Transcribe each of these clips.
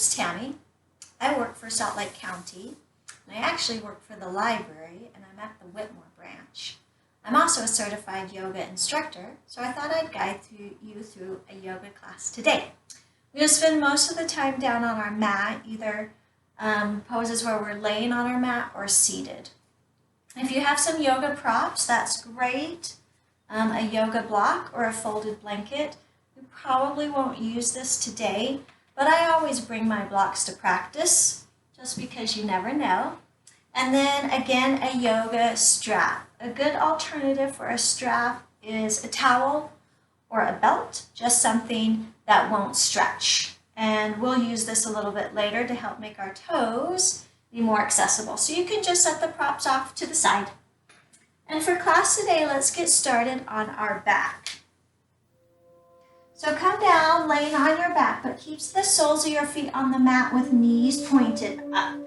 name's Tammy. I work for Salt Lake County, and I actually work for the library, and I'm at the Whitmore branch. I'm also a certified yoga instructor, so I thought I'd guide you through a yoga class today. We'll spend most of the time down on our mat, either poses where we're laying on our mat or seated. If you have some yoga props, that's great. A yoga block or a folded blanket. We probably won't use this today, but I always bring my blocks to practice, just because you never know. And then again, a yoga strap. A good alternative for a strap is a towel or a belt, just something that won't stretch. And we'll use this a little bit later to help make our toes be more accessible. So you can just set the props off to the side. And for class today, let's get started on our back. So come down, laying on your back, but keep the soles of your feet on the mat with knees pointed up.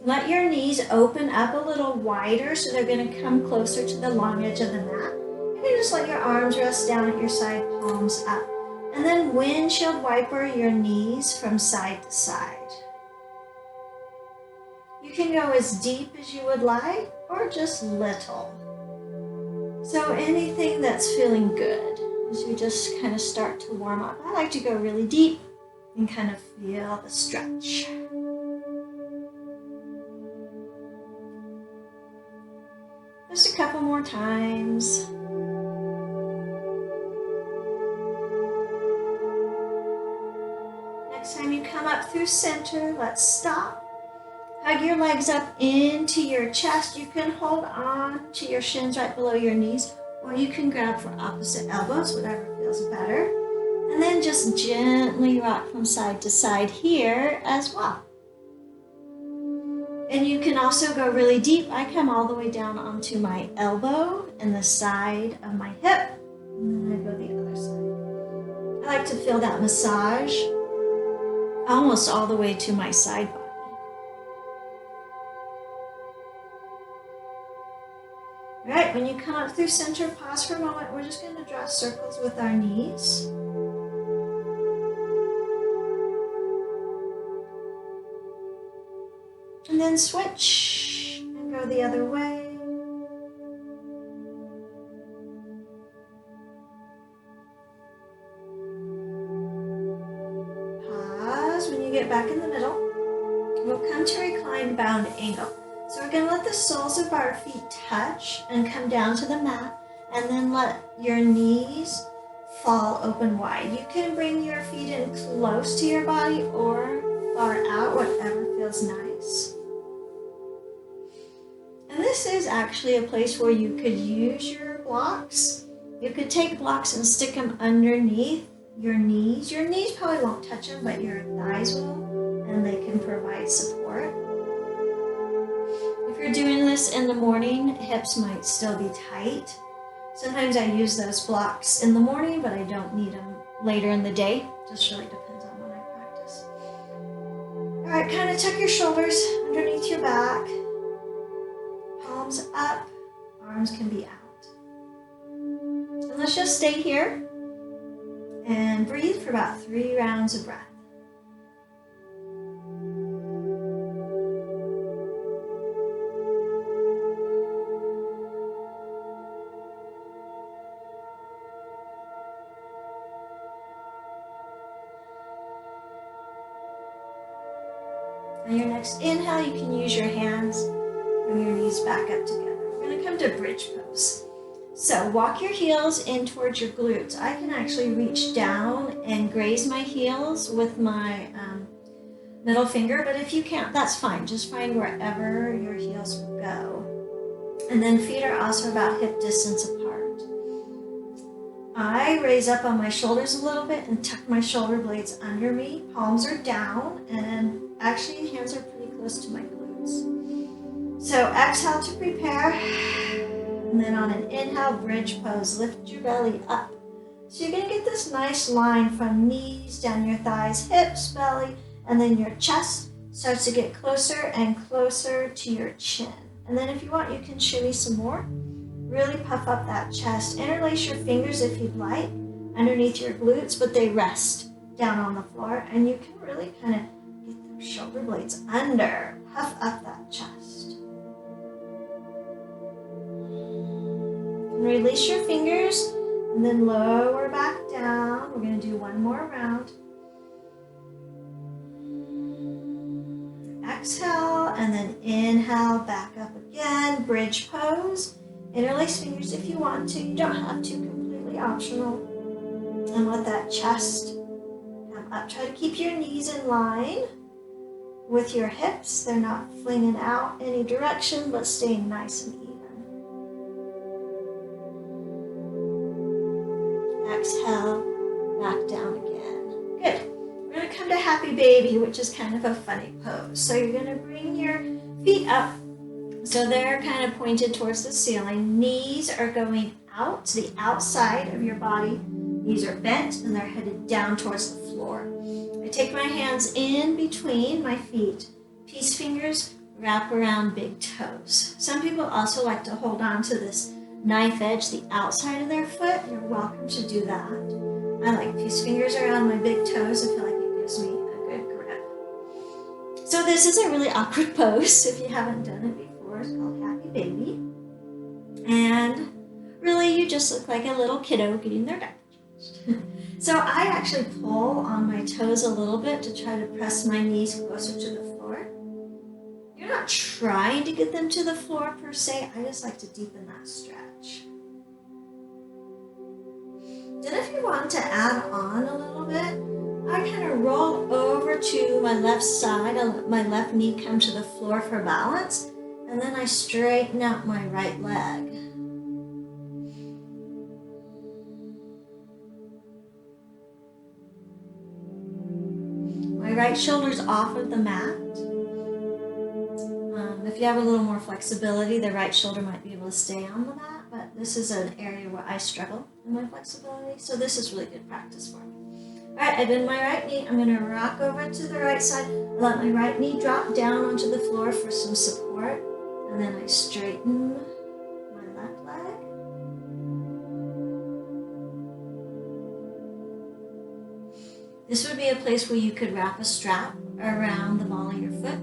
Let your knees open up a little wider so they're going to come closer to the long edge of the mat. You can just let your arms rest down at your side, palms up. And then windshield wiper your knees from side to side. You can go as deep as you would like or just little. So anything that's feeling good as you just kind of start to warm up. I like to go really deep and kind of feel the stretch. Just a couple more times. Next time you come up through center, let's stop. Hug your legs up into your chest. You can hold on to your shins right below your knees, or you can grab for opposite elbows, whatever feels better. And then just gently rock from side to side here as well. And you can also go really deep. I come all the way down onto my elbow and the side of my hip, and then I go the other side. I like to feel that massage almost all the way to my side body. All right, when you come up through center, pause for a moment. We're just going to draw circles with our knees. And then switch and go the other way. Pause when you get back in the middle. We'll come to reclined bound angle. So we're going to let the soles of our feet touch and come down to the mat, and then let your knees fall open wide. You can bring your feet in close to your body or far out, whatever feels nice. And this is actually a place where you could use your blocks. You could take blocks and stick them underneath your knees. Your knees probably won't touch them, but your thighs will, and they can provide support. If you're doing this in the morning, hips might still be tight. Sometimes I use those blocks in the morning, but I don't need them later in the day. Just really depends on when I practice. All right, kind of tuck your shoulders underneath your back. Palms up, arms can be out. And let's just stay here and breathe for about 3 rounds of breath. On your next inhale, you can use your hands, bring your knees back up together. We're going to come to bridge pose. So walk your heels in towards your glutes. I can actually reach down and graze my heels with my middle finger, but if you can't, that's fine. Just find wherever your heels will go. And then feet are also about hip distance apart. I raise up on my shoulders a little bit and tuck my shoulder blades under me. Palms are down, and actually hands are pretty close to my glutes. So exhale to prepare, and then on an inhale, bridge pose, lift your belly up. So you're going to get this nice line from knees, down your thighs, hips, belly, and then your chest starts to get closer and closer to your chin. And then if you want, you can shimmy some more. Really puff up that chest. Interlace your fingers if you'd like underneath your glutes, but they rest down on the floor, and you can really kind of get those shoulder blades under, puff up that chest. Release your fingers and then lower back down. We're going to do one more round. Exhale and then inhale, back up again, bridge pose. Interlace fingers if you want to. You don't have to, completely optional. And let that chest come up. Try to keep your knees in line with your hips. They're not flinging out any direction, but staying nice and even. Exhale, back down again. Good. We're going to come to happy baby, which is kind of a funny pose. So you're going to bring your feet up so they're kind of pointed towards the ceiling. Knees are going out to the outside of your body. Knees are bent and they're headed down towards the floor. I take my hands in between my feet. Peace fingers wrap around big toes. Some people also like to hold on to this knife edge, the outside of their foot. You're welcome to do that. I like peace fingers around my big toes. I feel like it gives me a good grip. So this is a really awkward pose if you haven't done it before. It's called happy baby. And really you just look like a little kiddo getting their diaper changed. So I actually pull on my toes a little bit to try to press my knees closer to the floor. You're not trying to get them to the floor per se. I just like to deepen that stretch. Then if you want to add on a little bit, I kind of roll over to my left side. I let my left knee come to the floor for balance. And then I straighten out my right leg. My right shoulder's off of the mat. If you have a little more flexibility, the right shoulder might be able to stay on the mat, but this is an area where I struggle in my flexibility, so this is really good practice for me. All right, I bend my right knee. I'm going to rock over to the right side. I let my right knee drop down onto the floor for some support, and then I straighten my left leg. This would be a place where you could wrap a strap around the ball of your foot.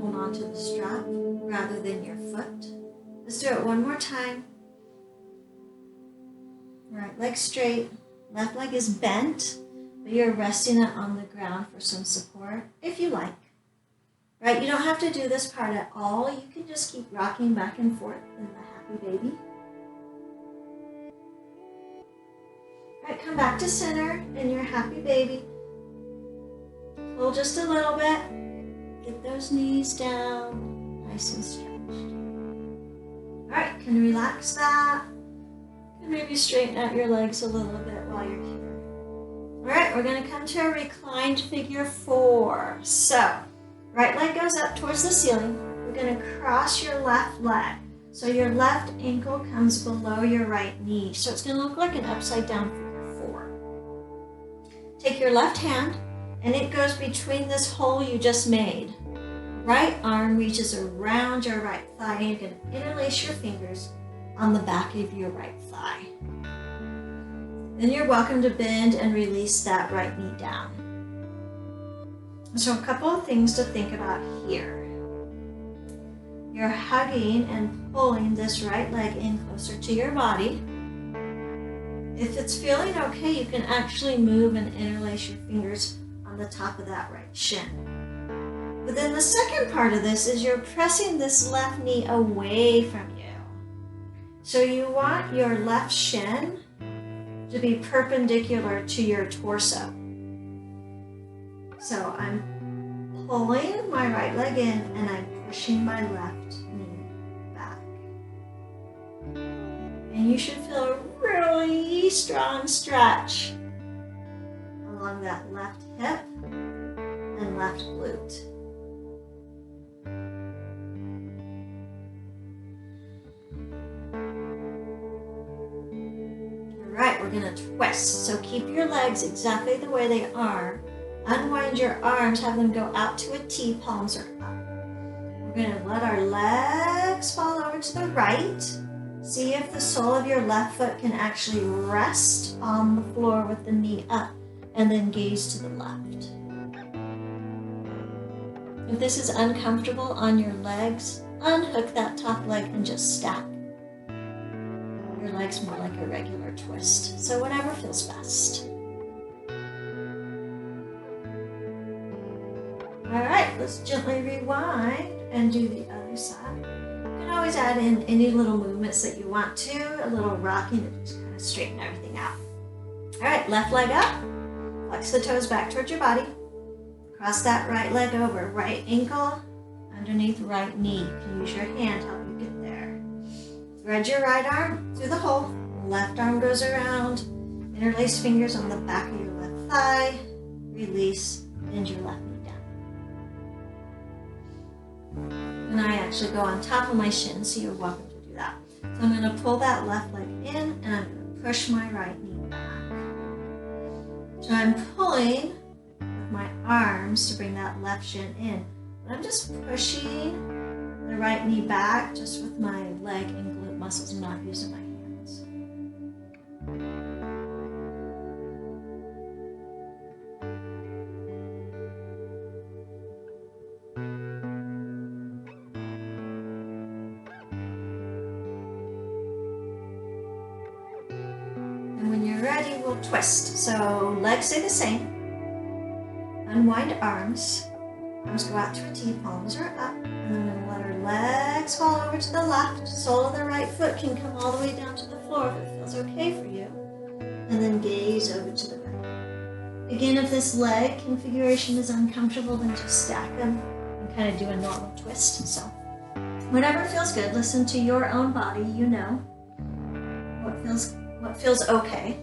Hold on to the strap rather than your foot. Let's do it one more time. Right leg straight, left leg is bent, but you're resting it on the ground for some support if you like. Right, you don't have to do this part at all. You can just keep rocking back and forth in the happy baby. Right, come back to center in your happy baby. Pull just a little bit. Get those knees down, nice and stretched. All right, can you relax that? And maybe straighten out your legs a little bit while you're here. All right, we're gonna come to a reclined figure 4. So, right leg goes up towards the ceiling. We're gonna cross your left leg. So your left ankle comes below your right knee. So it's gonna look like an upside down figure 4. Take your left hand, and it goes between this hole you just made. Right arm reaches around your right thigh, and you're going to interlace your fingers on the back of your right thigh. Then you're welcome to bend and release that right knee down. So a couple of things to think about here. You're hugging and pulling this right leg in closer to your body. If it's feeling okay, you can actually move and interlace your fingers on the top of that right shin. But then the second part of this is you're pressing this left knee away from you. So you want your left shin to be perpendicular to your torso. So I'm pulling my right leg in and I'm pushing my left knee back. And you should feel a really strong stretch along that left hip and left glute. All right, we're gonna twist. So keep your legs exactly the way they are. Unwind your arms, have them go out to a T, palms are up. We're gonna let our legs fall over to the right. See if the sole of your left foot can actually rest on the floor with the knee up. and then gaze to the left. If this is uncomfortable on your legs, unhook that top leg and just stack your legs more like a regular twist. So whatever feels best. All right, let's gently rewind and do the other side. You can always add in any little movements that you want to, a little rocking to just kind of straighten everything out. All right, left leg up, flex the toes back towards your body. Cross that right leg over, right ankle underneath right knee. You can use your hand to help you get there. Thread your right arm through the hole. Left arm goes around. Interlace fingers on the back of your left thigh. Release, bend your left knee down. And I actually go on top of my shin, so you're welcome to do that. So I'm going to pull that left leg in, and I'm going to push my right knee back. So I'm pulling my arms to bring that left shin in. But I'm just pushing the right knee back just with my leg and glute muscles. I'm not using my hands. And when you're ready, we'll twist. So legs stay the same. Unwind arms. Arms go out to a T, palms are up. And then I'm going to let our legs fall over to the left. Sole of the right foot can come all the way down to the floor if it feels okay for you. And then gaze over to the right. Again, if this leg configuration is uncomfortable, then just stack them and kind of do a normal twist. So whatever feels good, listen to your own body. You know what feels okay.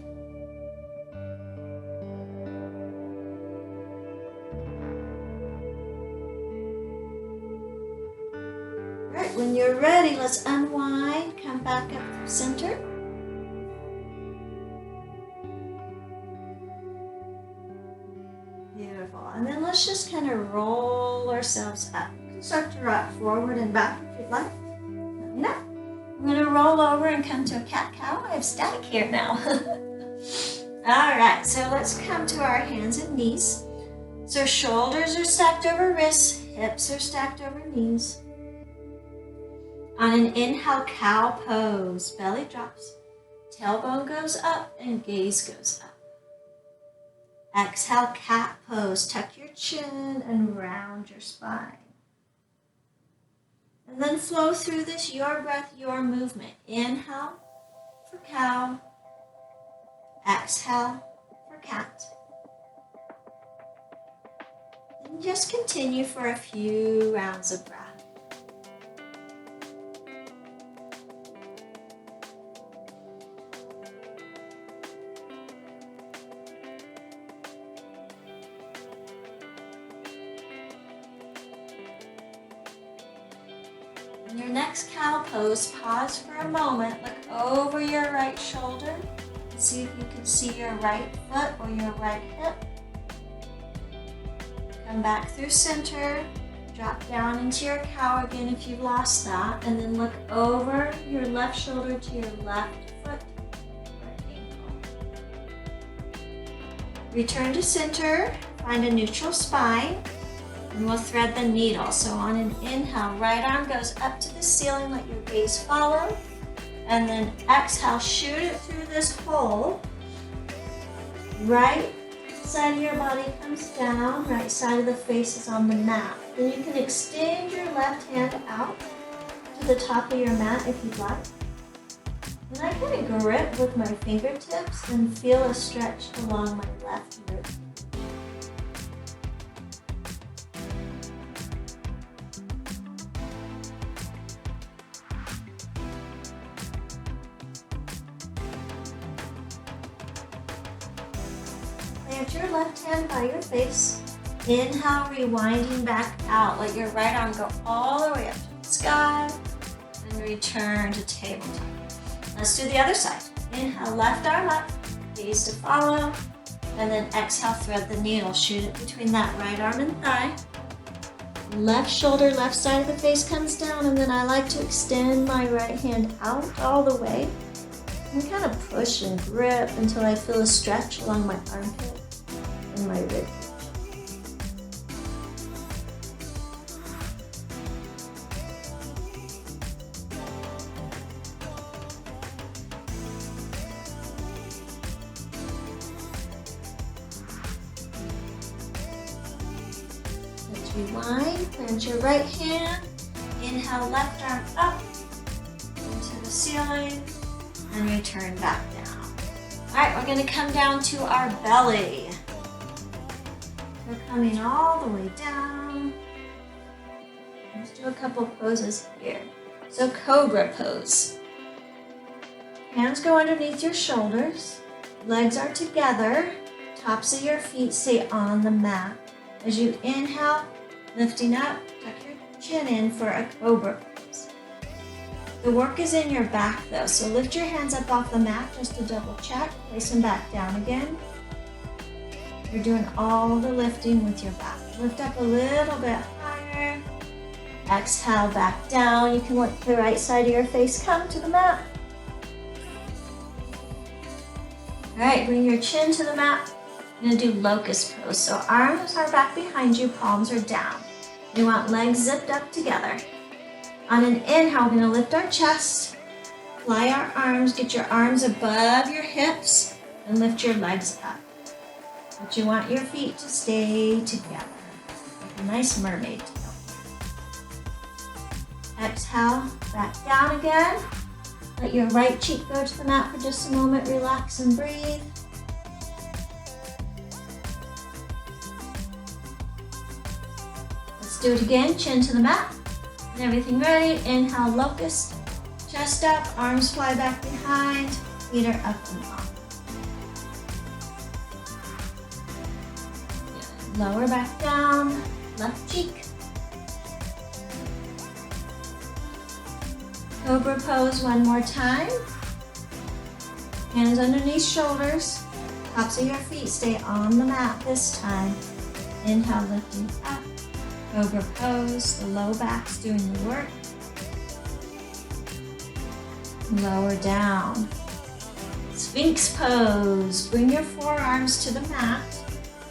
When you're ready, let's unwind, come back up to center. Beautiful. And then let's just kind of roll ourselves up. You can start to rock forward and back if you'd like. Let me know. I'm going to roll over and come to a cat-cow. I have static here now. All right, so let's come to our hands and knees. So shoulders are stacked over wrists, hips are stacked over knees. On an inhale, cow pose, belly drops, tailbone goes up and gaze goes up. Exhale, cat pose, tuck your chin and round your spine. And then flow through this, your breath, your movement. Inhale for cow, exhale for cat. And just continue for a few rounds of breath. In your next cow pose, pause for a moment, look over your right shoulder, and see if you can see your right foot or your right hip. Come back through center, drop down into your cow again if you've lost that, and then look over your left shoulder to your left foot, right ankle. Return to center, find a neutral spine. And we'll thread the needle. So on an inhale, right arm goes up to the ceiling, let your gaze follow. And then exhale, shoot it through this hole. Right side of your body comes down, right side of the face is on the mat. Then you can extend your left hand out to the top of your mat if you'd like. And I kind of grip with my fingertips and feel a stretch along my left rib. Plant your left hand by your face. Inhale, rewinding back out. Let your right arm go all the way up to the sky and return to tabletop. Let's do the other side. Inhale, left arm up, gaze to follow, and then exhale, thread the needle. Shoot it between that right arm and thigh. Left shoulder, left side of the face comes down, and then I like to extend my right hand out all the way and kind of push and grip until I feel a stretch along my armpit. in my rib. Let's rewind, plant your right hand, inhale left arm up into the ceiling, and return back down. All right, we're gonna come down to our belly. We're coming all the way down. Let's do a couple poses here. So cobra pose. Hands go underneath your shoulders. Legs are together. Tops of your feet stay on the mat. As you inhale, lifting up, tuck your chin in for a cobra pose. The work is in your back though, so lift your hands up off the mat just to double check. Place them back down again. You're doing all the lifting with your back. Lift up a little bit higher. Exhale back down. You can work the right side of your face. Come to the mat. All right, bring your chin to the mat. You're gonna do locust pose. So arms are back behind you, palms are down. We want legs zipped up together. On an inhale, we're gonna lift our chest, fly our arms, get your arms above your hips, and lift your legs up. But you want your feet to stay together, like a nice mermaid tail. Exhale, back down again. Let your right cheek go to the mat for just a moment. Relax and breathe. Let's do it again. Chin to the mat. And everything ready. Inhale, locust. Chest up, arms fly back behind. Feet are up and off. Lower back down. Left cheek. Cobra pose one more time. Hands underneath shoulders. Tops of your feet stay on the mat this time. Inhale, lifting up. Cobra pose. The low back's doing the work. Lower down. Sphinx pose. Bring your forearms to the mat.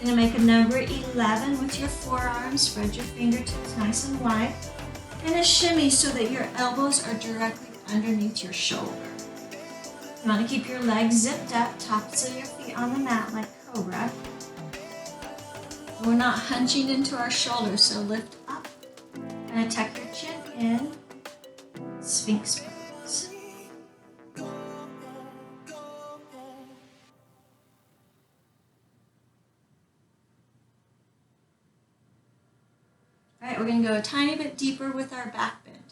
You're gonna make a number 11 with your forearms. Spread your fingertips nice and wide. And a shimmy so that your elbows are directly underneath your shoulder. You want to keep your legs zipped up, tops of your feet on the mat like cobra. We're not hunching into our shoulders, so lift up. And tuck your chin in. Sphinx pose. All right, we're going to go a tiny bit deeper with our back bend.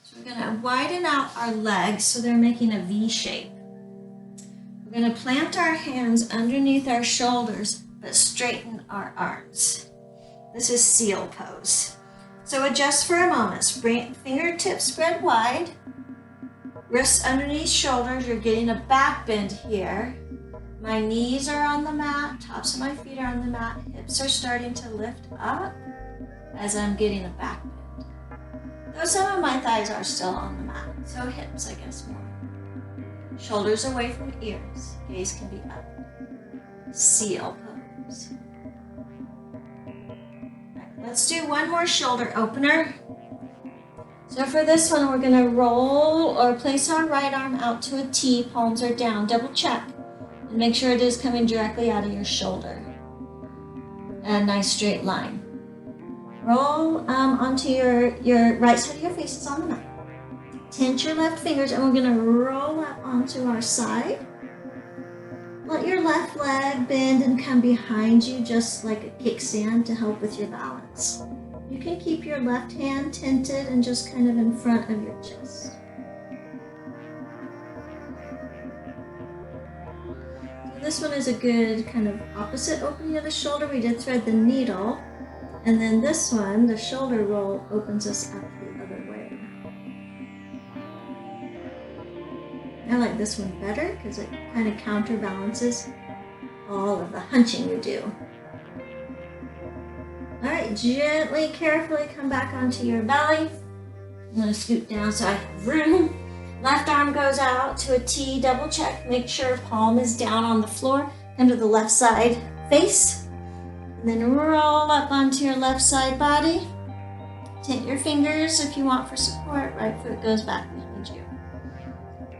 So we're going to widen out our legs so they're making a V shape. We're going to plant our hands underneath our shoulders, but straighten our arms. This is seal pose. So adjust for a moment. Fingertips spread wide. Wrists underneath shoulders. You're getting a back bend here. My knees are on the mat. Tops of my feet are on the mat. Hips are starting to lift up as I'm getting a back bend. Though some of my thighs are still on the mat, so hips, I guess, more. Shoulders away from ears. Gaze can be up. Seal pose. Right, let's do one more shoulder opener. So for this one, we're gonna roll or place our right arm out to a T, palms are down. Double check and make sure it is coming directly out of your shoulder. A nice straight line. Roll onto your right side of your face is on the mat. Tense your left fingers and we're gonna roll up onto our side. Let your left leg bend and come behind you just like a kickstand to help with your balance. You can keep your left hand tented and just kind of in front of your chest. So this one is a good kind of opposite opening of the shoulder. We did thread the needle. And then this one, the shoulder roll, opens us up the other way. I like this one better because it kind of counterbalances all of the hunching you do. All right, gently, carefully come back onto your belly. I'm gonna scoot down so I have room. Left arm goes out to a T, double check, make sure palm is down on the floor. Come to the left side face. And then roll up onto your left side body. Take your fingers if you want for support. Right foot goes back behind you,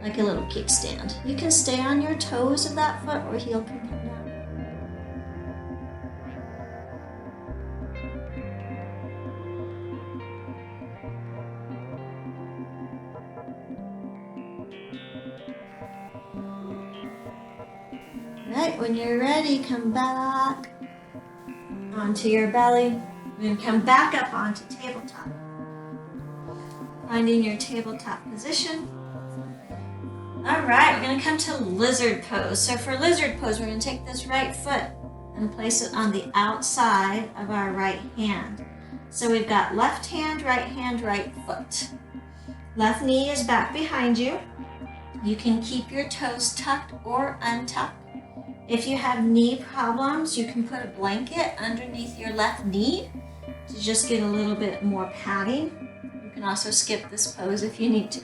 like a little kickstand. You can stay on your toes of that foot or heel can come down. Right, when you're ready, come back onto your belly. And come back up onto tabletop. Finding your tabletop position. All right, we're gonna come to lizard pose. So for lizard pose, we're gonna take this right foot and place it on the outside of our right hand. So we've got left hand, right foot. Left knee is back behind you. You can keep your toes tucked or untucked. If you have knee problems, you can put a blanket underneath your left knee to just get a little bit more padding. You can also skip this pose if you need to.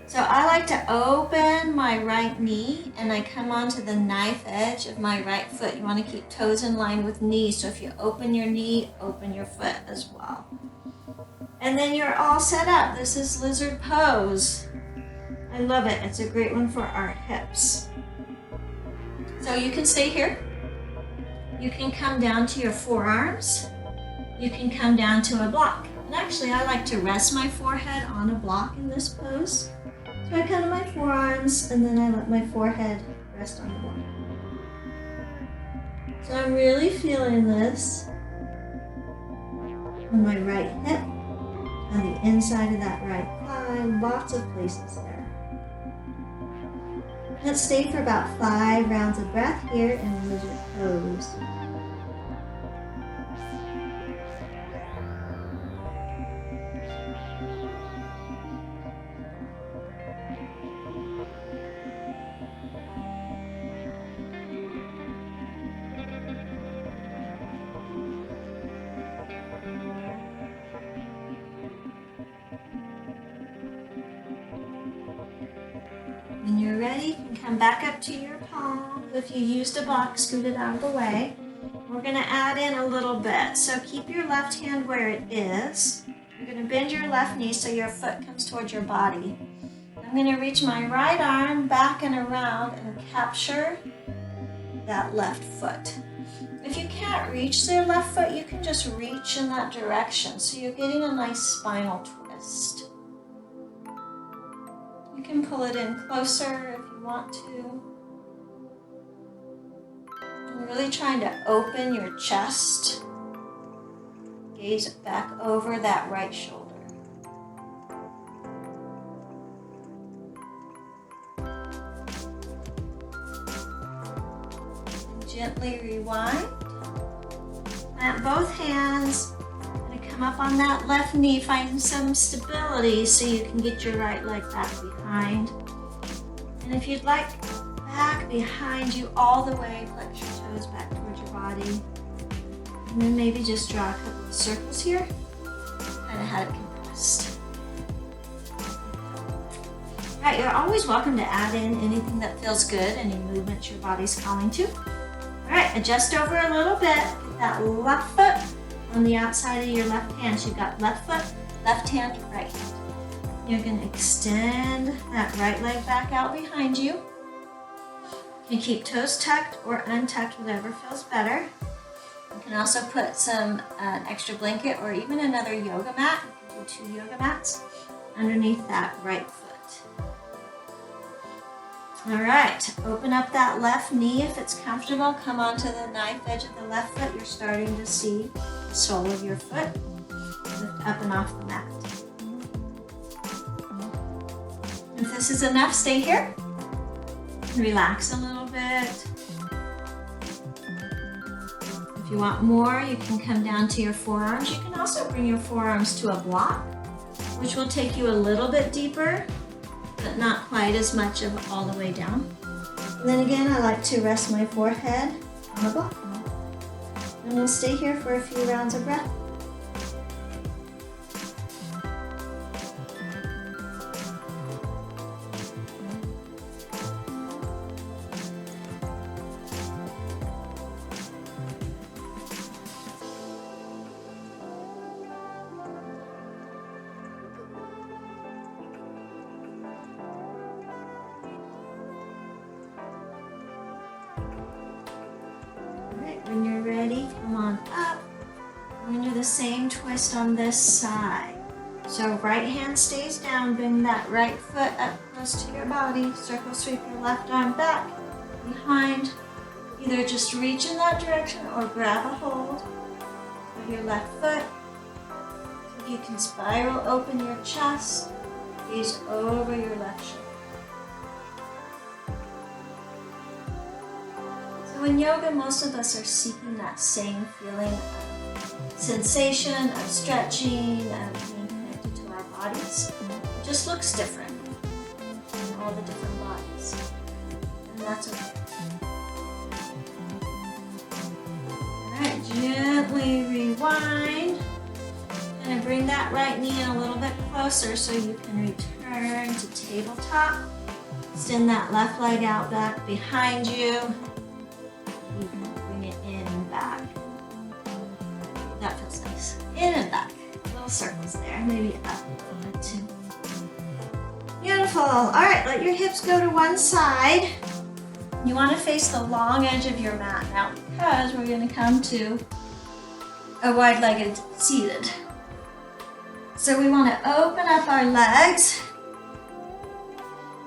So I like to open my right knee and I come onto the knife edge of my right foot. You want to keep toes in line with knees. So if you open your knee, open your foot as well. And then you're all set up. This is lizard pose. I love it. It's a great one for our hips. So you can stay here. You can come down to your forearms. You can come down to a block. And actually, I like to rest my forehead on a block in this pose. So I come to my forearms and then I let my forehead rest on the block. So I'm really feeling this on my right hip, on the inside of that right thigh, lots of places there. Let's stay for about 5 rounds of breath here in lizard pose. When you're ready, you can come back up to your palm. If you used a block, scoot it out of the way. We're going to add in a little bit. So keep your left hand where it is. You're going to bend your left knee so your foot comes towards your body. I'm going to reach my right arm back and around and capture that left foot. If you can't reach the left foot, you can just reach in that direction. So you're getting a nice spinal twist. You can pull it in closer if you want to. I'm really trying to open your chest. Gaze back over that right shoulder. Gently rewind. Plant both hands. Come up on that left knee, find some stability so you can get your right leg back behind. And if you'd like, back behind you all the way, flex your toes back towards your body. And then maybe just draw a couple of circles here, kind of have it compressed. All right, you're always welcome to add in anything that feels good, any movements your body's calling to. All right, adjust over a little bit, get that left foot on the outside of your left hand. So you've got left foot, left hand, right hand. You're going to extend that right leg back out behind you. You can keep toes tucked or untucked, whatever feels better. You can also put some extra blanket or even another yoga mat. You can do 2 yoga mats underneath that right foot. All right, open up that left knee if it's comfortable. Come onto the knife edge of the left foot. You're starting to see the sole of your foot lift up and off the mat. If this is enough, stay here. Relax a little bit. If you want more, you can come down to your forearms. You can also bring your forearms to a block, which will take you a little bit deeper, but not quite as much of all the way down. And then again, I like to rest my forehead on the block. And we'll stay here for a few rounds of breath. when you're ready, come on up. We're going to do the same twist on this side. So right hand stays down, bring that right foot up close to your body. Circle sweep your left arm back, behind. Either just reach in that direction or grab a hold of your left foot. If you can spiral open your chest, gaze over your left shoulder. So in yoga, most of us are seeking that same feeling of sensation, of stretching, of being connected to our bodies. It just looks different in all the different bodies, and that's okay. Alright, gently rewind. And bring that right knee in a little bit closer so you can return to tabletop. Extend that left leg out back behind you. You can bring it in and back. That feels nice. In and back. Little circles there. Maybe up a little bit too. Beautiful. Alright, let your hips go to one side. You want to face the long edge of your mat now because we're going to come to a wide-legged seated. So we want to open up our legs.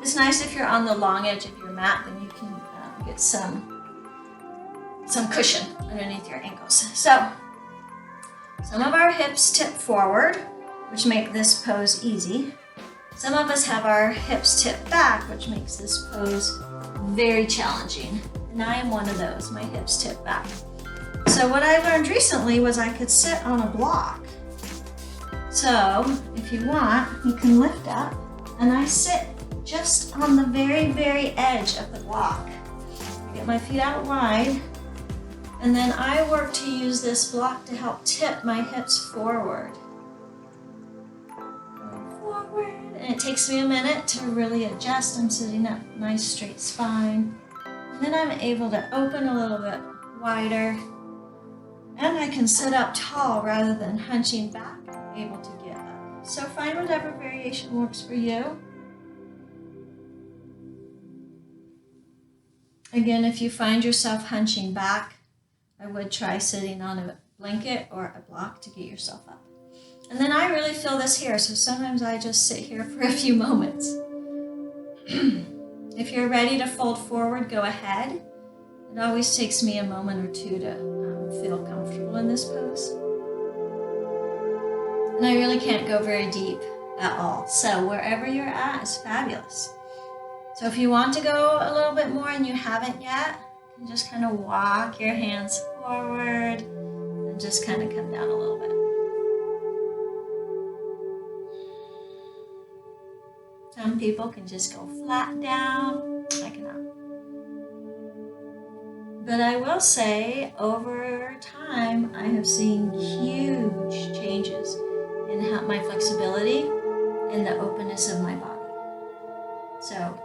It's nice if you're on the long edge of your mat, then you can get some cushion underneath your ankles. So some of our hips tip forward, which make this pose easy. Some of us have our hips tip back, which makes this pose very challenging. And I am one of those, my hips tip back. So what I learned recently was I could sit on a block. So if you want, you can lift up, and I sit just on the very, very edge of the block. I get my feet out wide, and then I work to use this block to help tip my hips forward. Forward. And it takes me a minute to really adjust. I'm sitting up, nice straight spine. And then I'm able to open a little bit wider, and I can sit up tall rather than hunching back. Able to get up. So find whatever variation works for you. Again, if you find yourself hunching back, I would try sitting on a blanket or a block to get yourself up. And then I really feel this here, so sometimes I just sit here for a few moments. If you're ready to fold forward, go ahead. It always takes me a moment or two to feel comfortable in this pose. And I really can't go very deep at all. So wherever you're at is fabulous. So if you want to go a little bit more and you haven't yet, you can just kind of walk your hands forward and just kind of come down a little bit. Some people can just go flat down. I cannot. But I will say, over time, I have seen huge changes in my flexibility and the openness of my body. So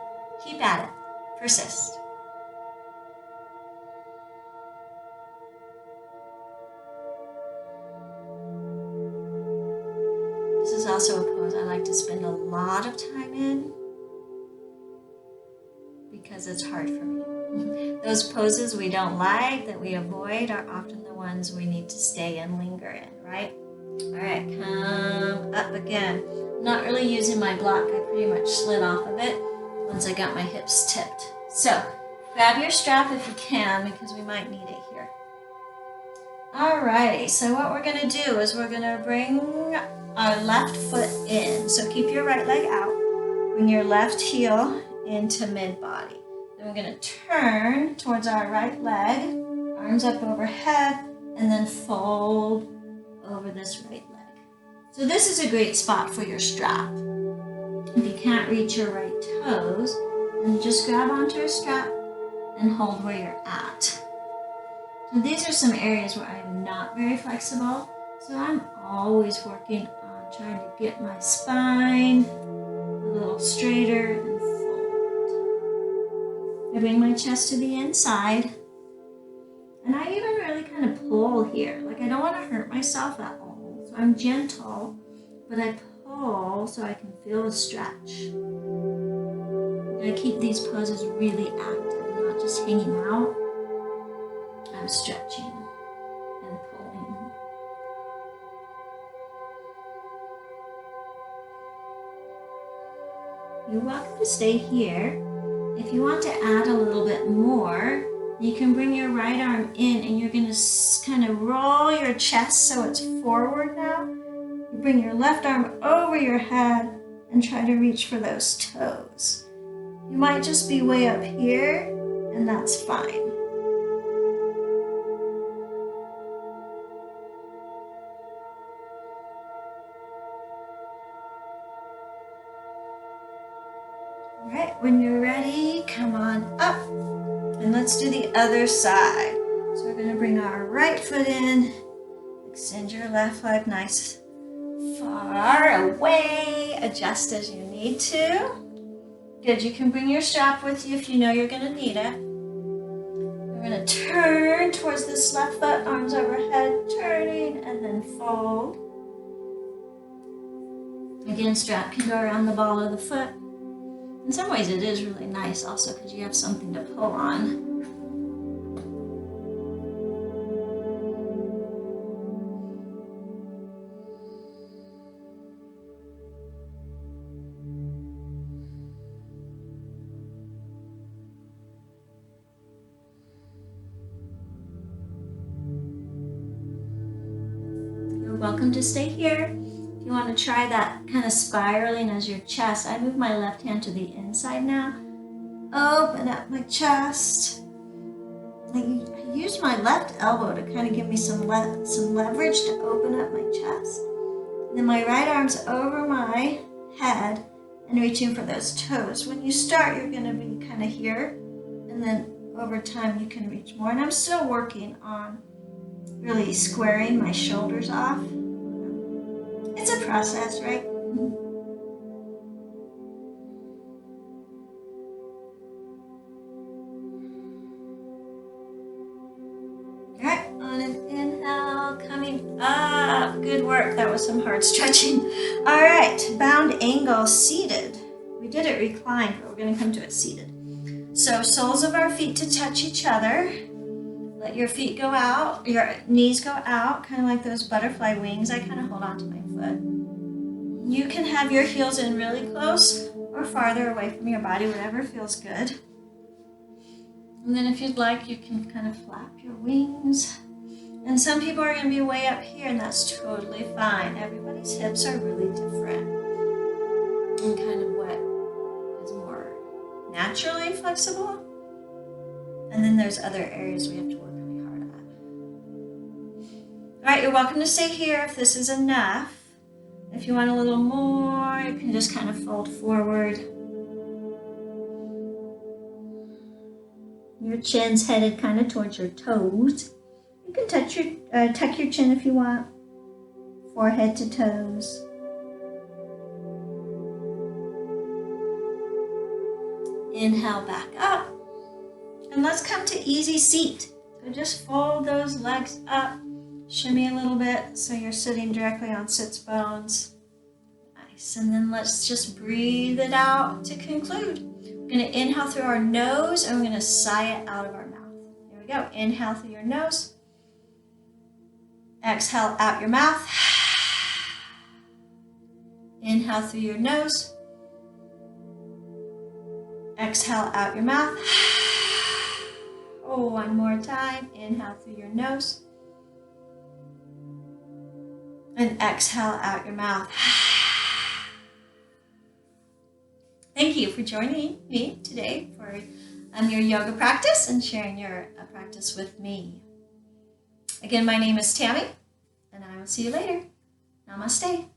keep at it. Persist. This is also a pose I like to spend a lot of time in because it's hard for me. Those poses we don't like, that we avoid, are often the ones we need to stay and linger in, right? All right, come up again. I'm not really using my block. I pretty much slid off of it once I got my hips tipped. So grab your strap if you can, because we might need it here. Alrighty, so what we're gonna do is we're gonna bring our left foot in. So keep your right leg out. Bring your left heel into mid-body. Then we're gonna turn towards our right leg, arms up overhead, and then fold over this right leg. So this is a great spot for your strap. If you can't reach your right toes, then just grab onto a strap and hold where you're at. So these are some areas where I'm not very flexible, so I'm always working on trying to get my spine a little straighter and fold. I bring my chest to the inside, and I even really kind of pull here. Like, I don't want to hurt myself at all, so I'm gentle, but I pull so I can feel a stretch. I keep these poses really active, not just hanging out. stretching and pulling. You're welcome to stay here. If you want to add a little bit more, you can bring your right arm in and you're going to kind of roll your chest so it's forward now. You bring your left arm over your head and try to reach for those toes. You might just be way up here, and that's fine. All right, when you're ready, come on up, and let's do the other side. So we're going to bring our right foot in, extend your left leg nice far away, adjust as you need to. Good, you can bring your strap with you if you know you're going to need it. We're going to turn towards this left foot, arms overhead, turning, and then fold. Again, strap can go around the ball of the foot. In some ways it is really nice also because you have something to pull on. Welcome to stay here. If you want to try that kind of spiraling as your chest, I move my left hand to the inside now. Open up my chest. I use my left elbow to kind of give me some leverage to open up my chest. And then my right arm's over my head and reaching for those toes. When you start, you're going to be kind of here, and then over time you can reach more. And I'm still working on really squaring my shoulders off. It's a process, right? All right, on an inhale, coming up. Good work. That was some hard stretching. All right, bound angle seated. We did it reclined, but we're going to come to it seated. So soles of our feet to touch each other. Let your feet go out, your knees go out, kind of like those butterfly wings. I kind of hold on to my foot. You can have your heels in really close or farther away from your body, whatever feels good. And then if you'd like, you can kind of flap your wings. And some people are going to be way up here, and that's totally fine. Everybody's hips are really different. And kind of what is more naturally flexible. And then there's other areas we have to work really hard at. All right, you're welcome to stay here if this is enough. If you want a little more, you can just kind of fold forward. Your chin's headed kind of towards your toes. You can tuck your chin if you want. Forehead to toes. Inhale back up. And let's come to easy seat. So just fold those legs up, shimmy a little bit so you're sitting directly on sits bones. Nice, and then let's just breathe it out to conclude. We're gonna inhale through our nose and we're gonna sigh it out of our mouth. Here we go, inhale through your nose. Exhale out your mouth. Inhale through your nose. Exhale out your mouth. Oh, one more time. Inhale through your nose. And exhale out your mouth. Thank you for joining me today for your yoga practice and sharing your practice with me. Again, my name is Tammy, and I will see you later. Namaste.